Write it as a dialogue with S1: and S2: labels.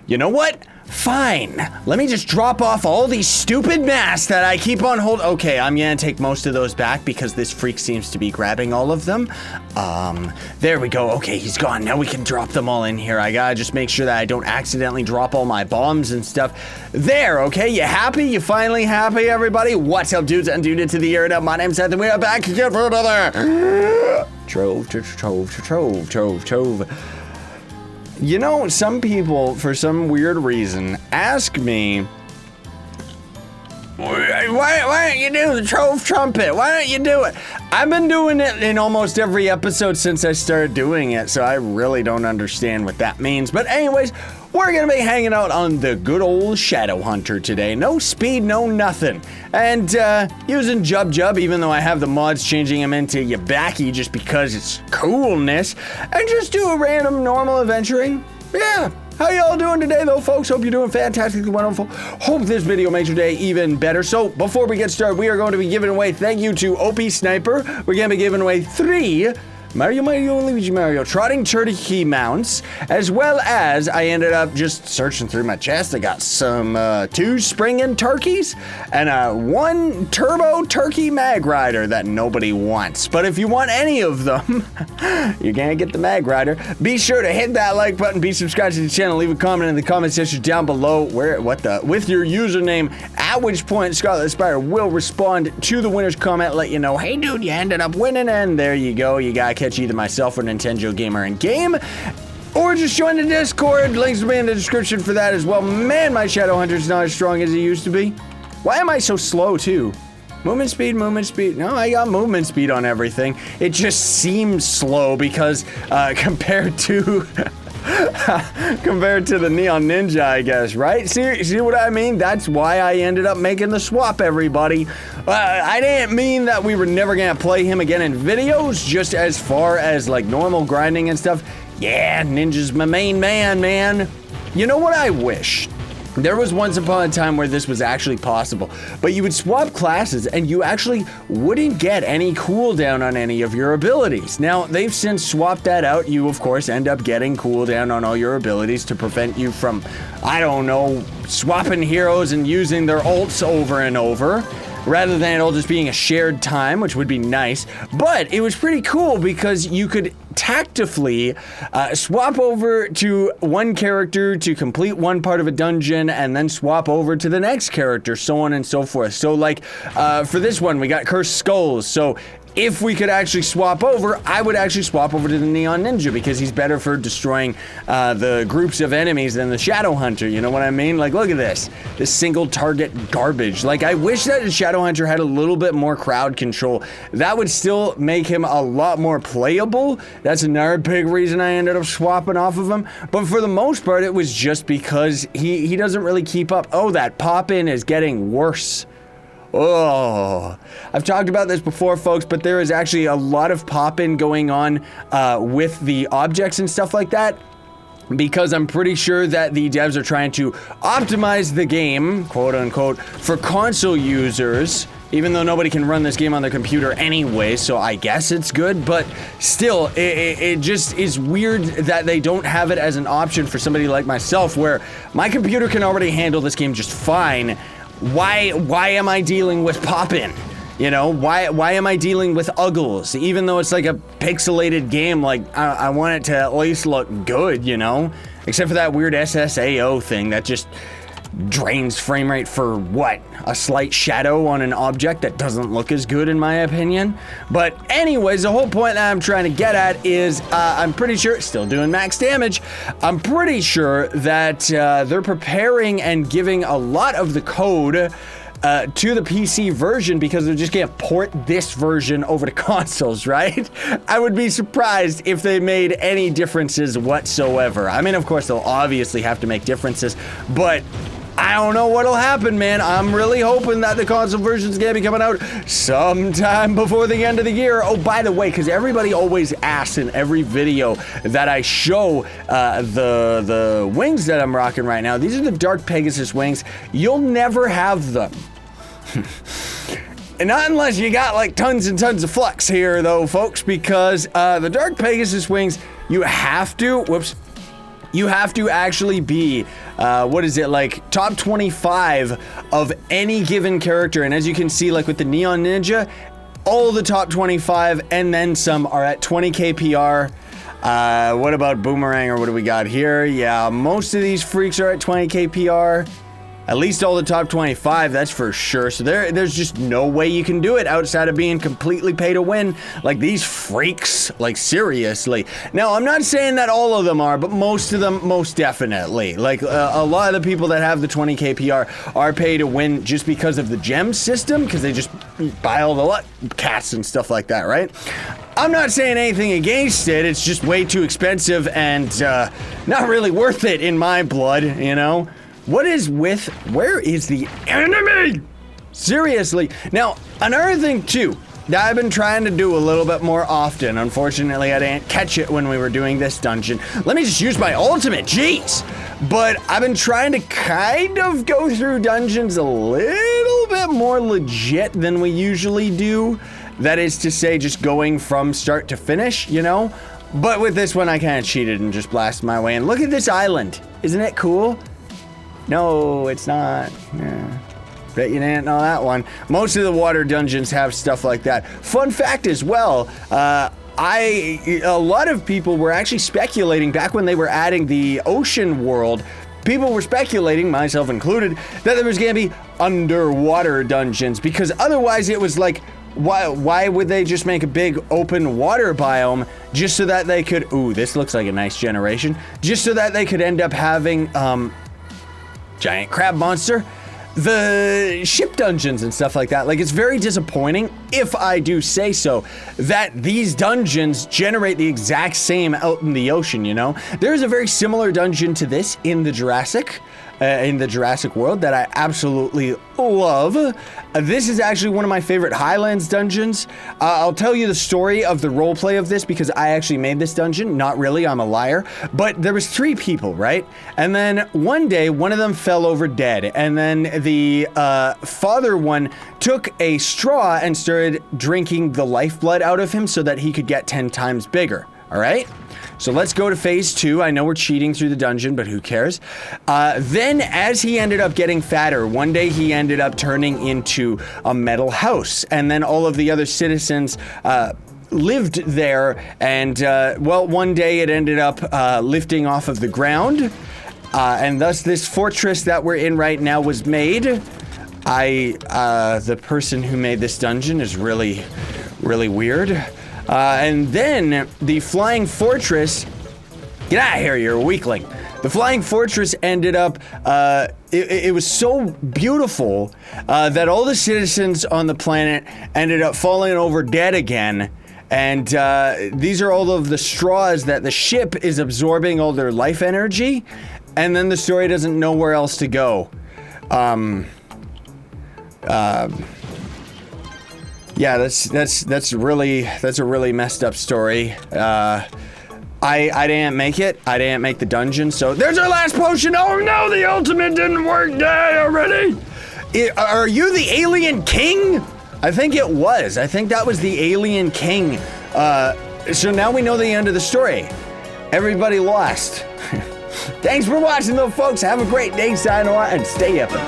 S1: You know what? Fine. Let me just drop off all these stupid masks that I keep on holding. Okay, I'm gonna take most of those back because this freak seems to be grabbing all of them. There we go. Okay, he's gone. Now we can drop them all in here. I gotta just make sure that I don't accidentally drop all my bombs and stuff. There, okay? You happy? You finally happy, everybody? What's up, dudes and dudes to the air? My name's Scythe, and we are back again for another Trove. You know, some people, for some weird reason, ask me, why don't you do the Trove Trumpet? Why don't you do it? I've been doing it in almost every episode since I started doing it, so I really don't understand what that means. But anyways, we're gonna be hanging out on the good old Shadow Hunter today. No speed, no nothing. And using Jub, even though I have the mods changing him into Yabaki just because it's coolness. And just do a random normal adventuring. Yeah. How y'all doing today, though, folks? Hope you're doing fantastically wonderful. Hope this video makes your day even better. So, before we get started, we are going to be giving away, thank you to OP Sniper. We're going to be giving away 3 Mario, Luigi, Mario trotting turkey mounts, as well as I ended up just searching through my chest. I got some 2 springing turkeys and 1 turbo turkey mag rider that nobody wants. But if you want any of them, you're gonna get the mag rider. Be sure to hit that like button, be subscribed to the channel, leave a comment in the comment section down below with your username, at which point Scarlet Spire will respond to the winner's comment, let you know, hey dude, you ended up winning, and there you go. You gotta catch either myself or Nintendo Gamer in game, or just join the Discord. Links will be in the description for that as well. Man, my Shadow Hunter's not as strong as he used to be. Why am I so slow too? Movement speed. No, I got movement speed on everything. It just seems slow because compared to the Neon Ninja, I guess, right? See what I mean? That's why I ended up making the swap, everybody. I didn't mean that we were never gonna play him again in videos, just as far as like normal grinding and stuff. Yeah, Ninja's my main man. You know what I wish? There was once upon a time where this was actually possible, but you would swap classes and you actually wouldn't get any cooldown on any of your abilities. Now, they've since swapped that out. You, of course, end up getting cooldown on all your abilities to prevent you from, I don't know, swapping heroes and using their ults over and over, rather than it all just being a shared time, which would be nice. But it was pretty cool because you could tactically swap over to one character to complete one part of a dungeon and then swap over to the next character, so on and so forth. So like for this one, we got Cursed Skulls. So if we could actually swap over, I would actually swap over to the Neon Ninja because he's better for destroying the groups of enemies than the Shadow Hunter. You know what I mean? Like, look at this single target garbage. Like, I wish that the Shadow Hunter had a little bit more crowd control. That would still make him a lot more playable. That's another big reason I ended up swapping off of him. But for the most part, it was just because he doesn't really keep up. Oh, that pop-in is getting worse. Oh, I've talked about this before, folks, but there is actually a lot of pop-in going on with the objects and stuff like that, because I'm pretty sure that the devs are trying to optimize the game, quote unquote, for console users, even though nobody can run this game on their computer anyway, so I guess it's good, but still, it just is weird that they don't have it as an option for somebody like myself, where my computer can already handle this game just fine. Why am I dealing with pop-in? You know, why am I dealing with uggles? Even though it's like a pixelated game, like, I want it to at least look good, you know? Except for that weird SSAO thing that just drains frame rate for what? A slight shadow on an object that doesn't look as good in my opinion. But anyways, the whole point that I'm trying to get at is I'm pretty sure, still doing max damage, I'm pretty sure that they're preparing and giving a lot of the code to the PC version because they're just gonna port this version over to consoles, right? I would be surprised if they made any differences whatsoever. I mean, of course, they'll obviously have to make differences, but I don't know what'll happen, man. I'm really hoping that the console version's gonna be coming out sometime before the end of the year. Oh, by the way, because everybody always asks in every video that I show the wings that I'm rocking right now. These are the Dark Pegasus wings. You'll never have them. And not unless you got like tons and tons of flux here though, folks, because the Dark Pegasus wings, you have to, You have to actually be, what is it, like top 25 of any given character. And as you can see, like with the Neon Ninja, all the top 25 and then some are at 20 KPR. What about Boomerang, or what do we got here? Yeah, most of these freaks are at 20 KPR. At least all the top 25, that's for sure. So there's just no way you can do it outside of being completely pay to win. Like these freaks, like seriously. Now, I'm not saying that all of them are, but most of them, most definitely. Like a lot of the people that have the 20 KPR are pay to win just because of the gem system, because they just buy all the cats and stuff like that, right? I'm not saying anything against it, it's just way too expensive and not really worth it in my blood, you know? What is with, where is the enemy? Seriously. Now, another thing too, that I've been trying to do a little bit more often. Unfortunately, I didn't catch it when we were doing this dungeon. Let me just use my ultimate, jeez. But I've been trying to kind of go through dungeons a little bit more legit than we usually do. That is to say, just going from start to finish, you know? But with this one, I kind of cheated and just blasted my way in. Look at this island. Isn't it cool? No, it's not. Yeah. Bet you didn't know that one. Most of the water dungeons have stuff like that. Fun fact as well, a lot of people were actually speculating back when they were adding the ocean world. People were speculating, myself included, that there was going to be underwater dungeons, because otherwise it was like, why would they just make a big open water biome just so that they could, ooh, this looks like a nice generation, just so that they could end up having, giant crab monster, the ship dungeons and stuff like that. Like, it's very disappointing, if I do say so, that these dungeons generate the exact same out in the ocean, you know? There's a very similar dungeon to this in the Jurassic world that I absolutely love. This is actually one of my favorite Highlands dungeons. I'll tell you the story of the roleplay of this because I actually made this dungeon. Not really, I'm a liar. But there was 3 people, right? And then one day, one of them fell over dead. And then the father one took a straw and started drinking the lifeblood out of him so that he could get 10 times bigger, all right? So let's go to phase 2. I know we're cheating through the dungeon, but who cares? Then as he ended up getting fatter, one day he ended up turning into a metal house. And then all of the other citizens lived there. And well, one day it ended up lifting off of the ground. And thus this fortress that we're in right now was made. The person who made this dungeon is really, really weird. And then the Flying Fortress, get out of here, you're a weakling. The Flying Fortress ended up, it was so beautiful that all the citizens on the planet ended up falling over dead again. And these are all of the straws that the ship is absorbing all their life energy. And then the story doesn't know where else to go. Yeah, that's a really messed up story. I didn't make it. I didn't make the dungeon, so there's our last potion. Oh no, the ultimate didn't work. Die already. Are you the Alien King? I think it was. I think that was the Alien King. So now we know the end of the story. Everybody lost. Thanks for watching though, folks. Have a great day, sayonara, and stay epic.